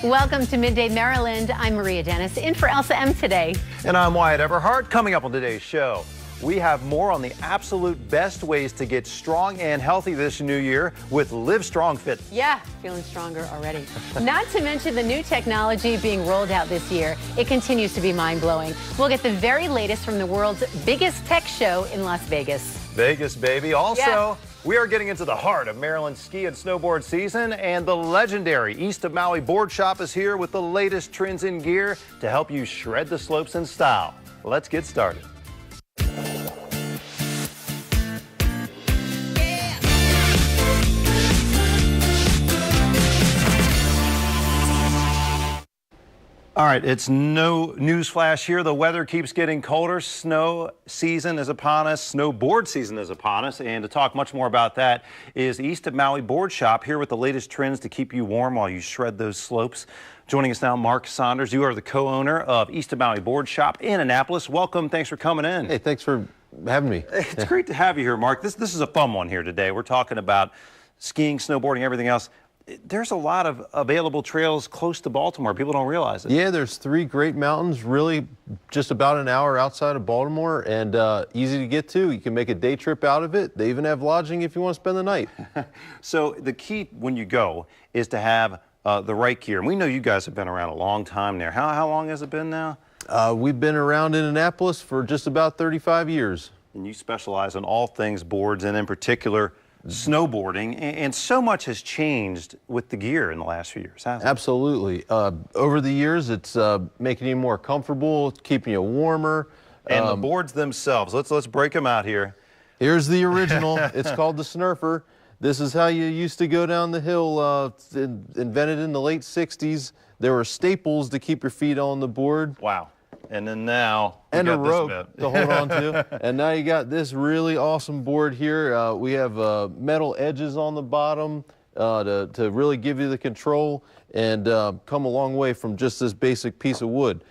Welcome to Midday Maryland. I'm Maria Dennis, in for Elsa M today. And I'm Wyatt Everhart. Coming up on today's show, we have more on the absolute best ways to get strong and healthy this new year with Live Strong Fit. Yeah, feeling stronger already. Not to mention the new technology being rolled out this year. It continues to be mind-blowing. We'll get the very latest from the world's biggest tech show in Las Vegas. Vegas, baby. Also, we are getting into the heart of Maryland ski and snowboard season, and the legendary East of Maui Boardshop is here with the latest trends in gear to help you shred the slopes in style. Let's get started. All right, it's no news flash here. The weather keeps getting colder. Snow season is upon us. Snowboard season is upon us. And to talk much more about that is East of Maui Boardshop, here with the latest trends to keep you warm while you shred those slopes. Joining us now, Mark Saunders. You are the co-owner of East of Maui Boardshop in Annapolis. Welcome. Thanks for coming in. Hey, thanks for having me. It's great to have you here, Mark. This is a fun one here today. We're talking about skiing, snowboarding, everything else. There's a lot of available trails close to Baltimore. People don't realize it. Yeah, there's 3 great mountains, really just about an hour outside of Baltimore, and easy to get to. You can make a day trip out of it. They even have lodging if you want to spend the night. So the key when you go is to have the right gear. And we know you guys have been around a long time there. How long has it been now? We've been around in Annapolis for just about 35 years. And you specialize in all things boards, and in particular snowboarding, and so much has changed with the gear in the last few years, hasn't it? Absolutely. Over the years, it's making you more comfortable, keeping you warmer. And the boards themselves, let's break them out here. Here's the original. It's called the Snurfer. This is how you used to go down the hill, invented in the late 60s. There were staples to keep your feet on the board. Wow. And then now, and a rope to hold on to. And now you got this really awesome board here. We have metal edges on the bottom to really give you the control, and come a long way from just this basic piece of wood.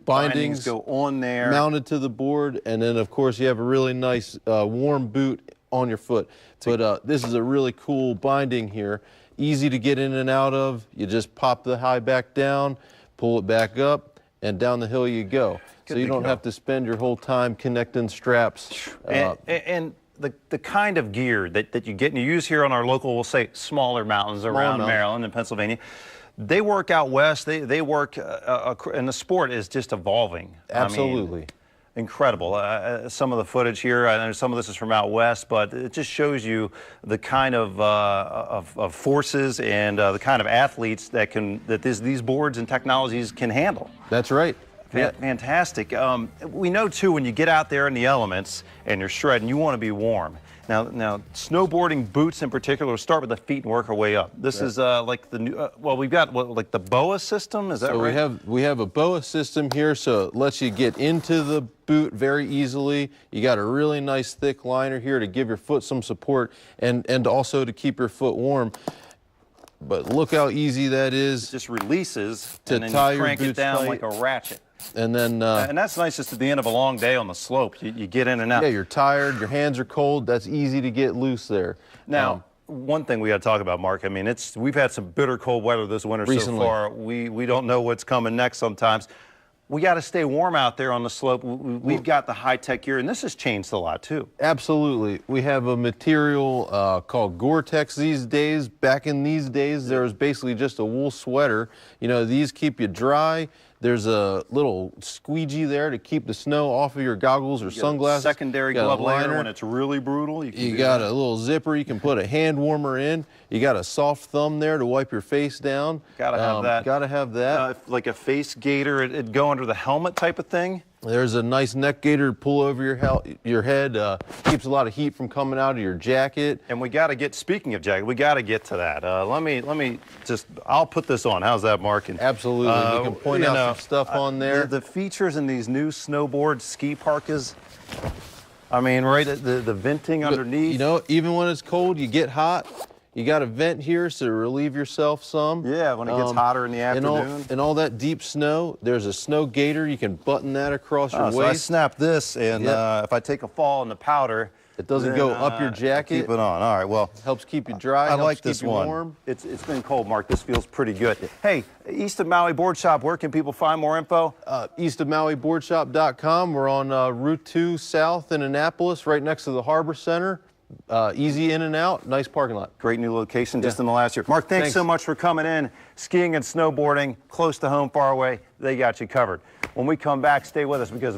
Bindings go on there, mounted to the board, and then of course you have a really nice warm boot on your foot. But this is a really cool binding here. Easy to get in and out of. You just pop the high back down, pull it back up, and down the hill you go. So you don't have to spend your whole time connecting straps. And the kind of gear that you get and you use here on our local, we'll say, smaller mountains around Maryland and Pennsylvania, they work out west. They work, and the sport is just evolving. Absolutely. I mean, incredible. Some of the footage here, I know some of this is from out west, but it just shows you the kind of forces and the kind of athletes that these boards and technologies can handle. That's right. Fantastic. We know too, when you get out there in the elements and you're shredding, you want to be warm. Now, snowboarding boots in particular, we'll start with the feet and work our way up. This is like the new, well, we've got like the BOA system, is that right? We have a BOA system here, so it lets you get into the boot very easily. You got a really nice thick liner here to give your foot some support and also to keep your foot warm. But look how easy that is. It just releases to and then tie you crank your it boots down tight. like a ratchet. And then and that's nice just at the end of a long day on the slope. You get in and out. Yeah, you're tired, your hands are cold. That's easy to get loose there. Now, one thing we got to talk about, Mark, I mean, we've had some bitter cold weather this winter recently. So far. We don't know what's coming next sometimes. We got to stay warm out there on the slope. We've got the high-tech gear, and this has changed a lot, too. Absolutely. We have a material called Gore-Tex these days. Back in these days, there was basically just a wool sweater. You know, these keep you dry. There's a little squeegee there to keep the snow off of your goggles or sunglasses. Secondary glove liner when it's really brutal. You got a little zipper. You can put a hand warmer in. You got a soft thumb there to wipe your face down. Gotta have that. Gotta have that. Like a face gaiter, it'd go under the helmet type of thing. There's a nice neck gaiter to pull over your head. Keeps a lot of heat from coming out of your jacket. And we got to get, speaking of jacket, we got to get to that. Let me just, I'll put this on. How's that, Mark? And, absolutely. You can point out some stuff on there. The features in these new snowboard ski parkas, I mean, right, the venting underneath. You know, even when it's cold, you get hot. You got a vent here so to relieve yourself some. Yeah, when it gets hotter in the afternoon. And all that deep snow, there's a snow gaiter. You can button that across your waist. So I snap this, and if I take a fall in the powder, It doesn't go up your jacket. Keep it on. All right, well. Helps keep you dry. I like this keep you one. Warm. It's been cold, Mark. This feels pretty good. Hey, East of Maui Boardshop, where can people find more info? Eastofmauiboardshop.com. We're on Route 2 South in Annapolis, right next to the Harbor Center. Easy in and out, nice parking lot. Great new location just in the last year. Mark, thanks so much for coming in. Skiing and snowboarding, close to home, far away, they got you covered. When we come back, stay with us because